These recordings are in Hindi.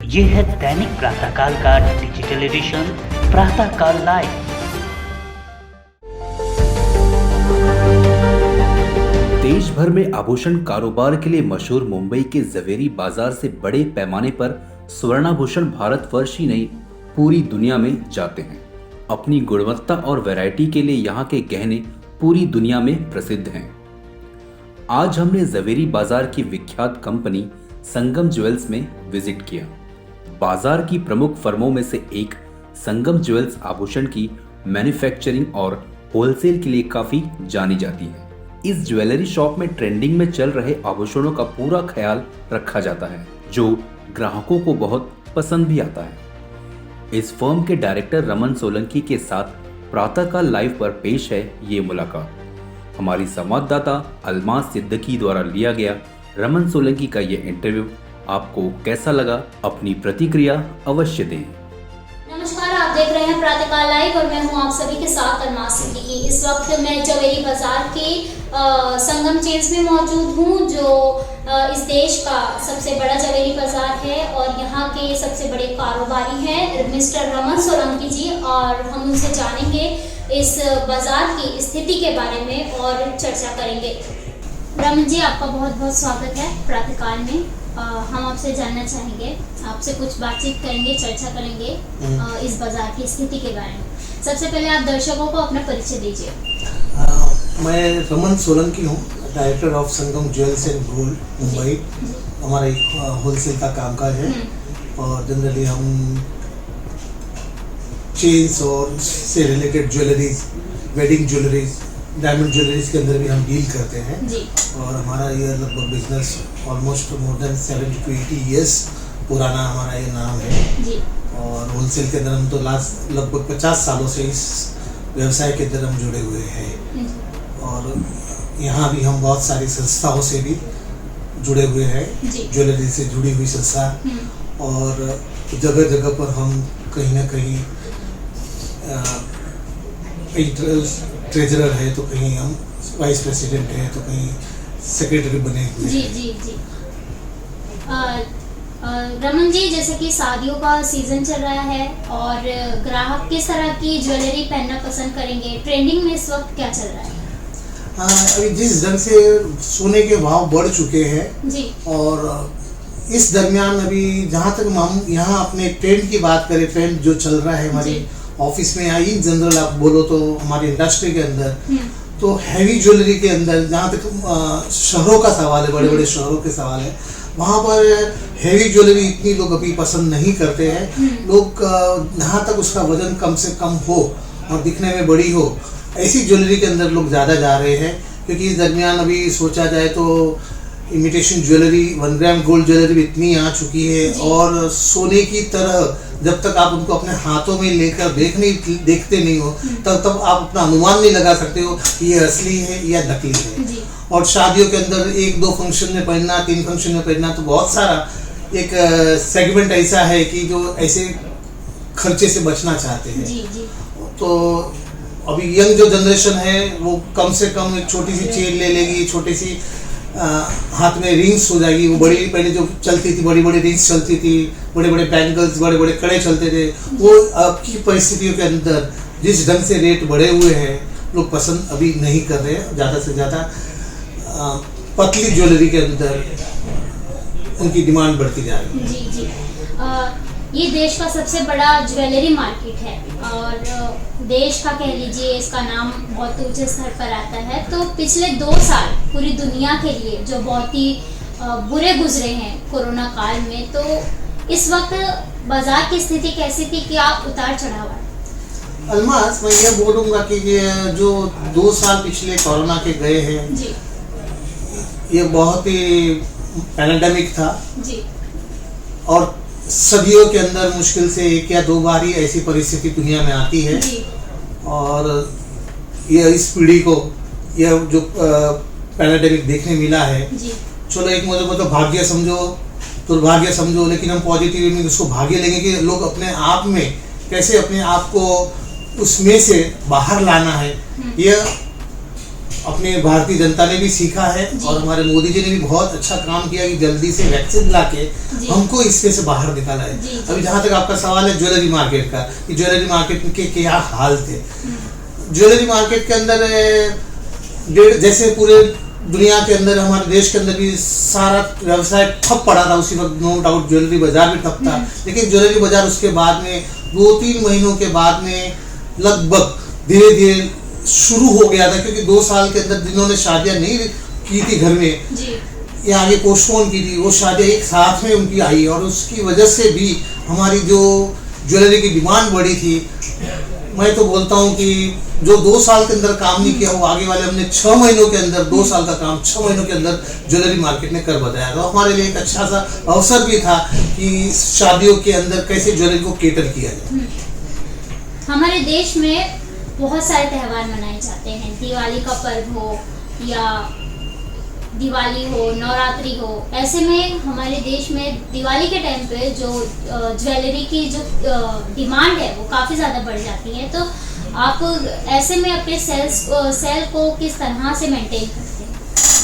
ये है दैनिक प्रातःकाल का डिजिटल एडिशन प्रातःकाल लाइव। देश भर में आभूषण कारोबार के लिए मशहूर मुंबई के जवेरी बाजार से बड़े पैमाने पर स्वर्णाभूषण भारतवर्ष ही नहीं पूरी दुनिया में जाते हैं। अपनी गुणवत्ता और वैरायटी के लिए यहाँ के गहने पूरी दुनिया में प्रसिद्ध हैं। आज हमने जवेरी बाजार की विख्यात कंपनी संगम ज्वेल्स में विजिट किया। बाजार की प्रमुख फर्मों में से एक संगम ज्वेल्स आभूषण की मैन्युफैक्चरिंग और होलसेल के लिए काफी जानी जाती है। इस ज्वेलरी शॉप में ट्रेंडिंग में चल रहे आभूषणों का पूरा ख्याल रखा जाता है, जो ग्राहकों को बहुत पसंद भी आता है। इस फर्म के डायरेक्टर रमन सोलंकी के साथ प्रातःकाल लाइव पर पेश है ये मुलाकात। हमारी संवाददाता अलमास सिद्दीकी द्वारा लिया गया रमन सोलंकी का ये इंटरव्यू आपको कैसा लगा, अपनी प्रतिक्रिया अवश्य दें। नमस्कार, आप देख रहे हैं प्रातःकाल लाइव और मैं हूं आप सभी के साथ अलमास सिद्दीकी। इस वक्त मैं जवेरी बाजार के संगम चेन्स में मौजूद हूं, जो इस देश का सबसे बड़ा जवेरी बाजार है और यहाँ के सबसे बड़े कारोबारी हैं मिस्टर रमन सोलंकी जी, और हम उनसे जानेंगे इस बाजार की स्थिति के बारे में और चर्चा करेंगे। रमन जी, आपका बहुत बहुत स्वागत है प्रातःकाल में। हम आपसे जानना चाहेंगे, आपसे कुछ बातचीत करेंगे, चर्चा करेंगे इस बाजार की स्थिति के बारे में। सबसे पहले आप दर्शकों को अपना परिचय दीजिए। मैं रमन सोलंकी हूँ, director of Sangam jewels and gold Mumbai. हमारा एक होलसेल का कामकाज है और जनरली हम चेन्स और से related jewelleries, wedding jewelleries, diamond jewelleries के अंदर भी हम डील करते हैं जी। और हमारा ये लगभग business almost more than 70 to 80 years पुराना हमारा ये नाम है जी। और होलसेल के अंदर हम तो लास्ट लगभग 50 सालों से इस व्यवसाय के अंदर हम जुड़े हुए हैं। और यहाँ भी हम बहुत सारी संस्थाओं से भी जुड़े हुए हैं, ज्वेलरी से जुड़ी हुई संस्था, और जगह जगह पर हम कहीं ना कहीं ट्रेजरर है, तो कहीं हम वाइस प्रेसिडेंट है, तो कहीं सेक्रेटरी बने हुए जी जी जी। रमन जी, जैसे कि शादियों का सीजन चल रहा है और ग्राहक किस तरह की ज्वेलरी पहनना पसंद करेंगे, ट्रेंडिंग में इस वक्त क्या चल रहा है? अभी जिस ढंग से सोने के भाव बढ़ चुके हैं जी, और इस दरमियान अभी जहाँ तक हम यहाँ अपने ट्रेंड की बात करें, ट्रेंड जो चल रहा है हमारी ऑफिस में या इन जनरल आप बोलो तो हमारी इंडस्ट्री के अंदर, तो हैवी ज्वेलरी के अंदर जहाँ तक शहरों का सवाल है, बड़े बड़े शहरों के सवाल है, वहाँ पर हैवी ज्वेलरी इतनी लोग अभी पसंद नहीं करते हैं। लोग जहाँ तक उसका वजन कम से कम हो और दिखने में बड़ी हो, ऐसी ज्वेलरी के अंदर लोग ज़्यादा जा रहे हैं। क्योंकि इस दरमियान अभी सोचा जाए तो imitation jewellery, 1 gram gold jewellery भी इतनी आ चुकी है, और सोने की तरह जब तक आप उनको अपने हाथों में लेकर देखते नहीं हो, तब आप अपना अनुमान नहीं लगा सकते हो कि ये असली है या नकली है। और शादियों के अंदर 1-2 फंक्शन में पहनना, 3 फंक्शन में पहनना, तो बहुत सारा एक सेगमेंट ऐसा है कि जो ऐसे खर्चे से बचना चाहते हैं। जी जी। तो अभी यंग जो जनरेशन है वो कम से कम एक छोटी सी चेन ले लेगी, छोटी सी हाथ में रिंग्स हो जाएगी। वो बड़ी पहले जो चलती थी, बड़ी बड़ी रिंग्स चलती थी, बड़े बड़े बैंगल्स, बड़े बड़े कड़े चलते थे, वो अब की परिस्थितियों के अंदर जिस ढंग से रेट बढ़े हुए हैं, लोग पसंद अभी नहीं कर रहे हैं। ज़्यादा से ज़्यादा पतली ज्वेलरी के अंदर उनकी डिमांड बढ़ती जा रही है। जी जी। ये देश का सबसे बड़ा ज्वेलरी मार्केट है और देश का कह लीजिए, इसका नाम बहुत ऊंचे स्तर पर आता है। तो पिछले 2 साल पूरी दुनिया के लिए जो बहुत ही बुरे गुजरे हैं कोरोना काल में, तो इस वक्त बाजार की स्थिति कैसी थी, क्या उतार चढ़ाव है? अलमास, मैं ये बोलूँगा कि ये जो 2 साल पिछले कोरोना के गए हैं जी, ये बहुत ही पैंडेमिक था जी, और सदियों के अंदर मुश्किल से 1 या 2 बार ही ऐसी परिस्थिति दुनिया में आती है जी। और ये इस पीढ़ी को यह जो पैंडेमिक देखने मिला है जी, चलो एक मतलब तो भाग्य समझो, दुर्भाग्य समझो, लेकिन हम पॉजिटिव में उसको भाग्य लेंगे कि लोग अपने आप में कैसे अपने आप को उसमें से बाहर लाना है। यह अपने भारतीय जनता ने भी सीखा है और हमारे मोदी जी ने भी बहुत अच्छा काम किया कि जल्दी से वैक्सीन लाके हमको इसमें से बाहर निकाला है। अभी जहाँ तक आपका सवाल है ज्वेलरी मार्केट का, कि ज्वेलरी मार्केट के क्या हाल थे। ज्वेलरी मार्केट के अंदर जैसे पूरे दुनिया के अंदर, हमारे देश के अंदर भी सारा व्यवसाय ठप पड़ा था उसी वक्त, नो डाउट ज्वेलरी बाजार भी ठप था। लेकिन ज्वेलरी बाजार उसके बाद में 2-3 महीनों के बाद में लगभग धीरे धीरे शुरू हो गया था, क्योंकि 2 साल के अंदर जिन्होंने शादियां नहीं की थी घर में या आगे पोस्टपोन की थी, वो शादियां एक साथ में उनकी आई और उसकी वजह से भी हमारी जो ज्वेलरी की डिमांड बढ़ी थी। मैं तो बोलता हूँ कि जो 2 साल के अंदर काम नहीं किया वो आगे वाले हमने 6 महीनों के अंदर, 2 साल का काम 6 महीनों के अंदर ज्वेलरी मार्केट ने कर बताया। तो हमारे लिए एक अच्छा सा अवसर भी था कि शादियों के अंदर कैसे ज्वेलरी को केटर किया जाए। हमारे देश में बहुत सारे त्यौहार मनाए जाते हैं, दिवाली का पर्व हो या दिवाली हो, नवरात्रि हो। ऐसे में हमारे देश में दिवाली के टाइम पे जो ज्वेलरी की जो डिमांड है वो काफ़ी ज़्यादा बढ़ जाती है। तो आप ऐसे में अपने सेल को किस तरह से मेंटेन करते हैं?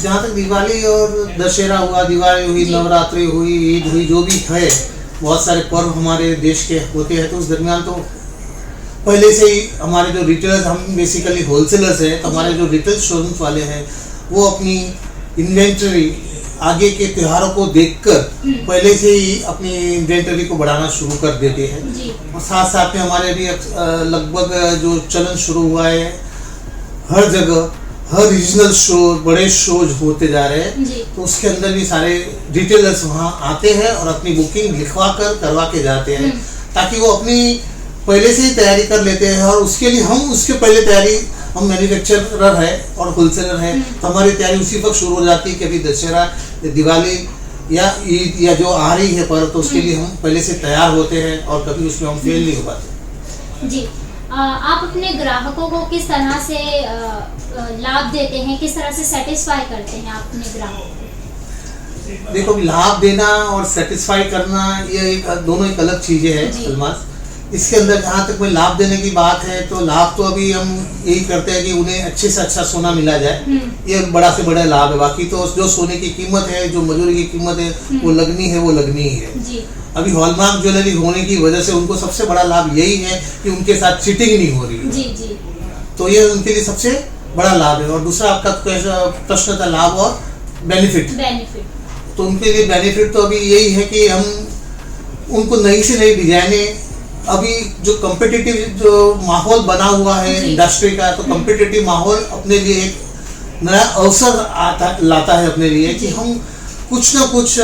जहाँ तक दिवाली और दशहरा हुआ, दिवाली हुई, नवरात्रि हुई, ईद हुई, जो भी है, बहुत सारे पर्व हमारे देश के होते हैं। तो उस दरमियान तो पहले से ही हमारे जो रिटेलर्स, हम बेसिकली होलसेलर्स हैं, तो हमारे जो रिटेल शोरूम्स वाले हैं वो अपनी इन्वेंटरी आगे के त्योहारों को देखकर पहले से ही अपनी इन्वेंटरी को बढ़ाना शुरू कर देते हैं। और साथ साथ में हमारे भी लगभग जो चलन शुरू हुआ है, हर जगह हर रीजनल शो, बड़े शोज होते जा रहे हैं, तो उसके अंदर भी सारे रिटेलर्स वहाँ आते हैं और अपनी बुकिंग लिखवा कर करवा के जाते हैं, ताकि वो अपनी पहले से ही तैयारी कर लेते हैं। और उसके लिए हम उसके पहले तैयारी, हम मैन्युफैक्चरर है और होलसेलर है, तो हमारी तैयारी उसी वक्त शुरू हो जाती है कि अभी दशहरा, दिवाली या ईद या जो आ रही है पर्व, तो उसके लिए हम पहले से तैयार होते हैं और कभी उसमें हम फेल नहीं हो पाते। जी, आप अपने ग्राहकों को किस तरह से लाभ देते हैं, किस तरह से सेटिस्फाई करते हैं आप अपने ग्राहकों को? देखो, लाभ देना और सेटिस्फाई करना ये दोनों एक अलग चीजें हैं अलमास। इसके अंदर जहाँ तक में लाभ देने की बात है, तो लाभ तो अभी हम यही करते हैं कि उन्हें अच्छे से अच्छा सोना मिला जाए, ये बड़ा से बड़ा लाभ है। बाकी तो जो सोने की कीमत है, जो मजूरी की कीमत है, वो लगनी ही है। अभी हॉलमार्क ज्वेलरी होने की वजह से उनको सबसे बड़ा लाभ यही है कि उनके साथ चीटिंग नहीं हो रही है। तो ये उनके लिए सबसे बड़ा लाभ है। और दूसरा आपका प्रश्न था लाभ और बेनिफिट। तो उनके लिए बेनिफिट तो अभी यही है कि हम उनको नई से नई डिजाइनें, अभी जो कॉम्पिटिटिव जो माहौल बना हुआ है इंडस्ट्री का, तो कॉम्पिटिटिव माहौल अपने लिए एक नया अवसर लाता है अपने लिए कि हम कुछ ना कुछ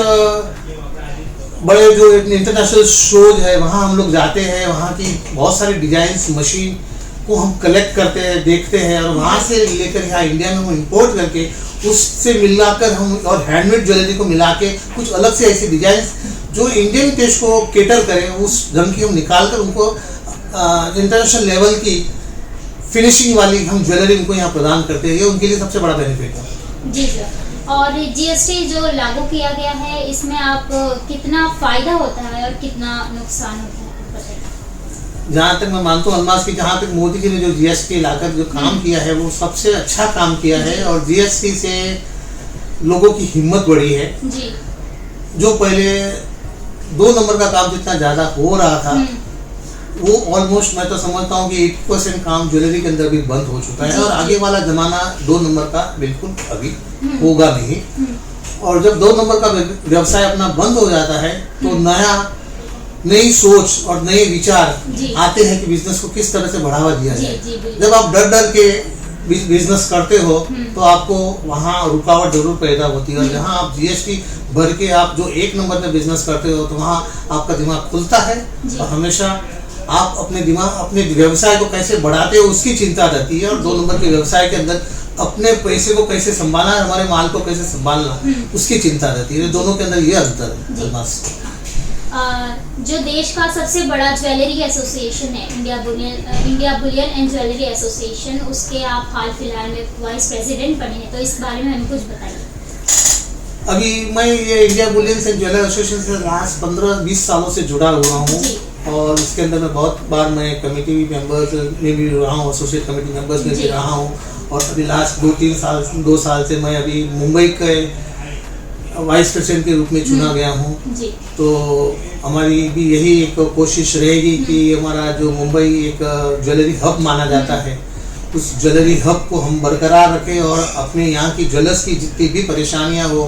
बड़े जो इंटरनेशनल शोज है वहाँ हम लोग जाते हैं, वहाँ की बहुत सारी डिजाइन्स मशीन को हम कलेक्ट करते हैं, देखते हैं और वहाँ से लेकर यहाँ इंडिया में हम इंपोर्ट करके उससे मिलाकर हम और हैंडमेड ज्वेलरी को मिला के कुछ अलग से ऐसी डिजाइन्स जो इंडियन टेस्ट को केटर करें, उस ढंग की हम निकाल कर उनको इंटरनेशनल लेवल की फिनिशिंग वाली हम ज्वेलरी उनको यहाँ प्रदान करते हैं। ये उनके लिए सबसे बड़ा बेनिफिट है। जी सर। और जीएसटी जो लागू किया गया है, इसमें आप कितना फायदा होता है और कितना नुकसान होता है? जहाँ तक मैं मानता हूँ अलमास की, जहाँ तक मोदी जी ने जो जीएसटी लाकर जो काम किया है वो सबसे अच्छा काम किया है। और जीएसटी से लोगों की हिम्मत बढ़ी है। जो पहले 2 नंबर का काम जितना ज़्यादा हो रहा था, वो ऑलमोस्ट मैं तो समझता हूँ कि 80% काम ज्वेलरी के अंदर भी बंद हो चुका है। और आगे वाला जमाना 2 नंबर का बिल्कुल अभी होगा नहीं। और जब 2 नंबर का व्यवसाय अपना बंद हो जाता है, तो नई सोच और नए विचार आते हैं कि बिजनेस को किस तरह से बढ़ावा दिया जाए। जब आप डर के बिजनेस करते हो तो आपको वहाँ रुकावट जरूर पैदा होती है। और जहाँ आप जीएसटी भर के आप जो 1 नंबर में बिजनेस करते हो, तो वहाँ आपका दिमाग खुलता है और हमेशा आप अपने व्यवसाय को कैसे बढ़ाते हो उसकी चिंता रहती है। और 2 नंबर के व्यवसाय के अंदर अपने पैसे को कैसे संभालना है, हमारे माल को कैसे संभालना, उसकी चिंता रहती है। दोनों के अंदर ये अंतर है। जो देश का सबसे बड़ा ज्वेलरी एसोसिएशन है, India Boolean and jewellery association, उसके आप हाल फिलहाल में वाइस प्रेसिडेंट बने हैं, तो इस बारे में हमें कुछ बताइए। अभी मैं ये India Boolean and jewellery association से लास्ट 15-20 सालों से जुड़ा हुआ हूँ। और इसके अंदर मैं बहुत बार मैं कमेटी मेंबर्स में भी रहा हूँ, एसोसिएट कमेटी मेंबर्स में भी रहा हूँ। और अभी लास्ट 2 साल से मैं अभी मुंबई के वाइस प्रेसिडेंट के रूप में चुना गया हूँ। तो हमारी भी यही एक कोशिश रहेगी कि हमारा जो मुंबई एक ज्वेलरी हब माना जाता है, उस ज्वेलरी हब को हम बरकरार रखें और अपने यहाँ की ज्वेलर्स की जितनी भी परेशानियाँ हो,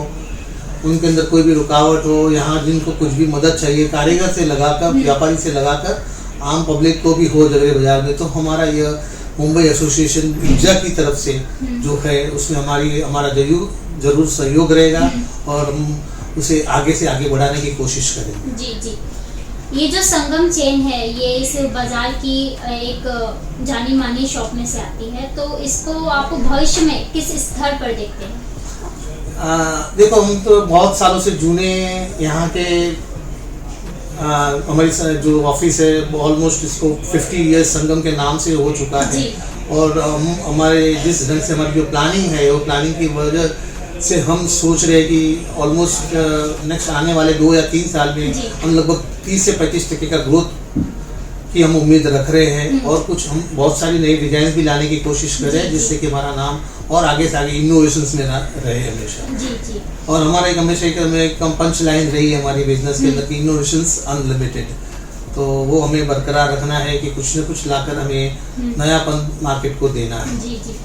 उनके अंदर कोई भी रुकावट हो, यहाँ जिनको कुछ भी मदद चाहिए, कारीगर से लगाकर, व्यापारी से लगाकर आम पब्लिक को भी हो जवेरी बाजार में, तो हमारा यह मुंबई एसोसिएशन ईजा की तरफ से जो है उसमें हमारा जरूर सहयोग रहेगा और हम उसे आगे से आगे बढ़ाने की कोशिश करेंगे। जी जी, ये जो संगम चेन है ये इस बाजार की एक जानी मानी शॉप में से आती है, तो इसको आप भविष्य में किस स्तर पर देखते हैं? देखो, हम तो बहुत सालों से जुने यहाँ के हमारी जो ऑफिस है ऑलमोस्ट इसको 50 इयर्स संगम के नाम से हो चुका है और हम हमारे जिस ढंग से हमारी जो प्लानिंग है वो प्लानिंग की वजह से हम सोच रहे हैं कि ऑलमोस्ट नेक्स्ट आने वाले 2 या 3 साल में हम लगभग 30 से 35% का ग्रोथ की हम उम्मीद रख रहे हैं और कुछ हम बहुत सारी नई डिजाइन भी लाने की कोशिश कर रहे हैं जिससे कि हमारा नाम और आगे से आगे इनोवेशंस में रहे हमेशा। और हमारा एक हमेशा एक पंच लाइन रही है हमारी बिजनेस के अंदर की इनोवेशंस अनलिमिटेड, तो वो हमें बरकरार रखना है कि कुछ न कुछ लाकर हमें नयापन मार्केट को देना है। जी जी,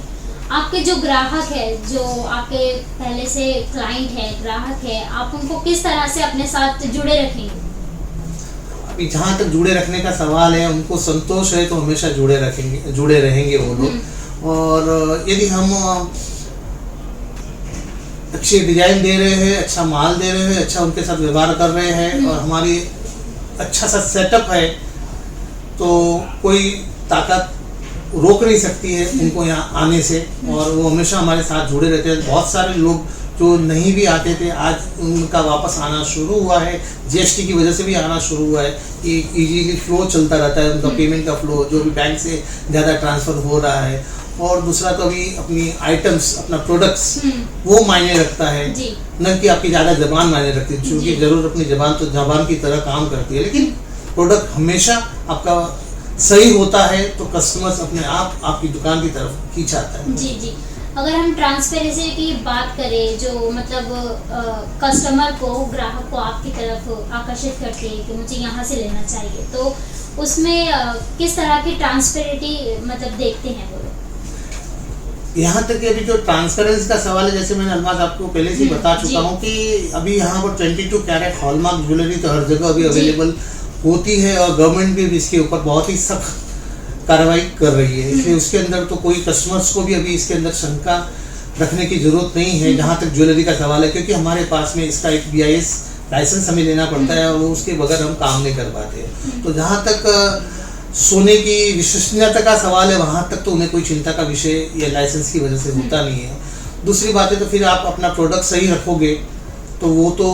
आपके जो ग्राहक है, जो आपके पहले से क्लाइंट है, ग्राहक है, आप उनको किस तरह से अपने साथ जुड़े रखेंगे? अभी जहाँ तक जुड़े रखने का सवाल है, उनको संतोष है तो हमेशा जुड़े रहेंगे वो लोग। और यदि हम अच्छी डिजाइन दे रहे हैं, अच्छा माल दे रहे हैं, अच्छा उनके साथ व्यवहार कर रहे हैं और हमारी अच्छा सा सेटअप है, तो कोई ताकत रोक नहीं सकती है उनको यहाँ आने से और वो हमेशा हमारे साथ जुड़े रहते हैं। बहुत सारे लोग जो नहीं भी आते थे आज उनका वापस आना शुरू हुआ है, जीएसटी की वजह से भी आना शुरू हुआ है कि इजीली फ्लो चलता रहता है उनका पेमेंट का फ्लो, जो भी बैंक से ज़्यादा ट्रांसफ़र हो रहा है। और दूसरा तो अभी अपनी आइटम्स, अपना प्रोडक्ट्स वो मायने रखता है, न कि आपकी ज़्यादा ज़बान मायने रखती है, क्योंकि ज़रूर अपनी ज़बान तो ज़बान की तरह काम करती है, लेकिन प्रोडक्ट हमेशा आपका सही होता है तो कस्टमर्स अपने आप आपकी दुकान की तरफ खींचाता है। जी जी, अगर हम ट्रांसपेरेंसी की बात करें, जो मतलब कस्टमर को, ग्राहक को आपकी तरफ आकर्षित करते हैं कि मुझे यहाँ से लेना चाहिए, तो उसमें किस तरह की ट्रांसपेरेंसी मतलब देखते हैं वो लोग? यहाँ तक कि अभी जो ट्रांसपेरेंसी का सवाल है, जैसे मैंने अलमाज आपको पहले से बता चुका हूँ कि अभी यहाँ पर 22 कैरेट हॉलमार्क ज्वेलरी तो हर जगह अभी अवेलेबल होती है और गवर्नमेंट भी इसके ऊपर बहुत ही सख्त कार्रवाई कर रही है, इसलिए उसके अंदर तो कोई कस्टमर्स को भी अभी इसके अंदर शंका रखने की जरूरत नहीं है जहाँ तक ज्वेलरी का सवाल है, क्योंकि हमारे पास में इसका एक BIS लाइसेंस हमें लेना पड़ता है और वो उसके बगैर हम काम नहीं कर पाते। तो जहाँ तक सोने की विश्वसनीयता का सवाल है वहाँ तक तो उन्हें कोई चिंता का विषय ये लाइसेंस की वजह से होता नहीं है। दूसरी बात है तो फिर आप अपना प्रोडक्ट सही रखोगे तो वो तो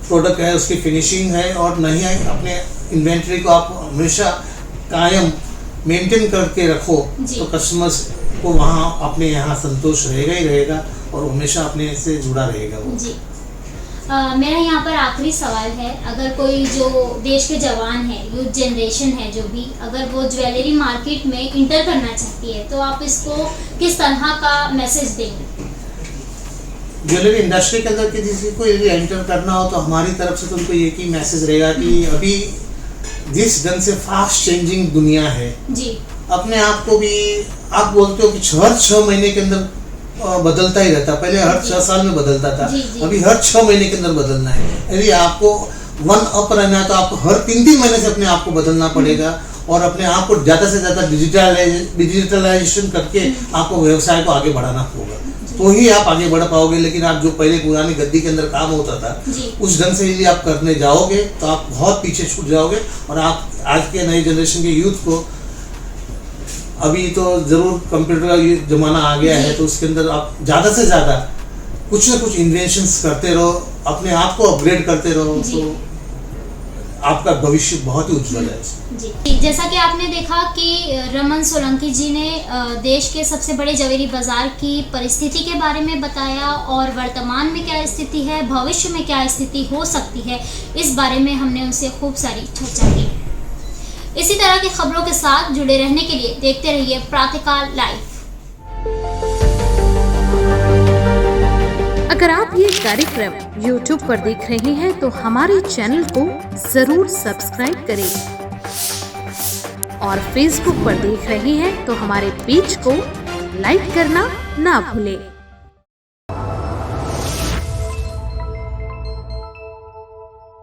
प्रोडक्ट है, उसकी फिनिशिंग है और नहीं है, अपने इन्वेंट्री को आप हमेशा कायम मेंटेन करके रखो तो कस्टमर्स को वहाँ अपने यहाँ संतोष रहेगा ही रहेगा और हमेशा अपने से जुड़ा रहेगा वो। जी, मेरा यहाँ पर आखिरी सवाल है, अगर कोई जो देश के जवान है, यूथ जनरेशन है जो भी, अगर वो ज्वेलरी मार्केट में इंटर करना चाहती है तो आप इसको किस तरह का मैसेज देंगे? ज्वेलरी इंडस्ट्री के अंदर किसी को यदि एंटर करना हो तो हमारी तरफ से तो उनको एक ही मैसेज रहेगा कि अभी जिस ढंग से फास्ट चेंजिंग दुनिया है जी, अपने आप को भी आप बोलते हो कि हर 6 महीने के अंदर बदलता ही रहता, पहले हर 6 साल में बदलता था, अभी हर 6 महीने के अंदर बदलना है। यदि आपको 1 अप रहना है तो आपको हर 3-3 महीने से अपने आप को बदलना पड़ेगा और अपने आप को ज़्यादा से ज़्यादा डिजिटलाइजेशन करके आपको व्यवसाय को आगे बढ़ाना होगा, तो ही आप आगे बढ़ पाओगे। लेकिन आप जो पहले पुरानी गद्दी के अंदर काम होता था उस ढंग से यदि आप करने जाओगे तो आप बहुत पीछे छूट जाओगे और आप आज के नई जनरेशन के यूथ को, अभी तो जरूर कंप्यूटर का जमाना आ गया है तो उसके अंदर आप ज़्यादा से ज़्यादा कुछ ना कुछ इन्वेंशंस करते रहो, अपने आप को अपग्रेड करते रहो, तो आपका भविष्य बहुत ही उज्जवल है। जी, जैसा कि आपने देखा कि रमन सोलंकी जी ने देश के सबसे बड़े जवेरी बाजार की परिस्थिति के बारे में बताया और वर्तमान में क्या स्थिति है, भविष्य में क्या स्थिति हो सकती है, इस बारे में हमने उनसे खूब सारी चर्चा की। इसी तरह की खबरों के साथ जुड़े रहने के लिए देखते रहिए प्रातःकाल लाइव। अगर आप ये कार्यक्रम YouTube पर देख रहे हैं तो हमारे चैनल को जरूर सब्सक्राइब करें और Facebook पर देख रहे हैं तो हमारे पेज को लाइक करना ना भूलें।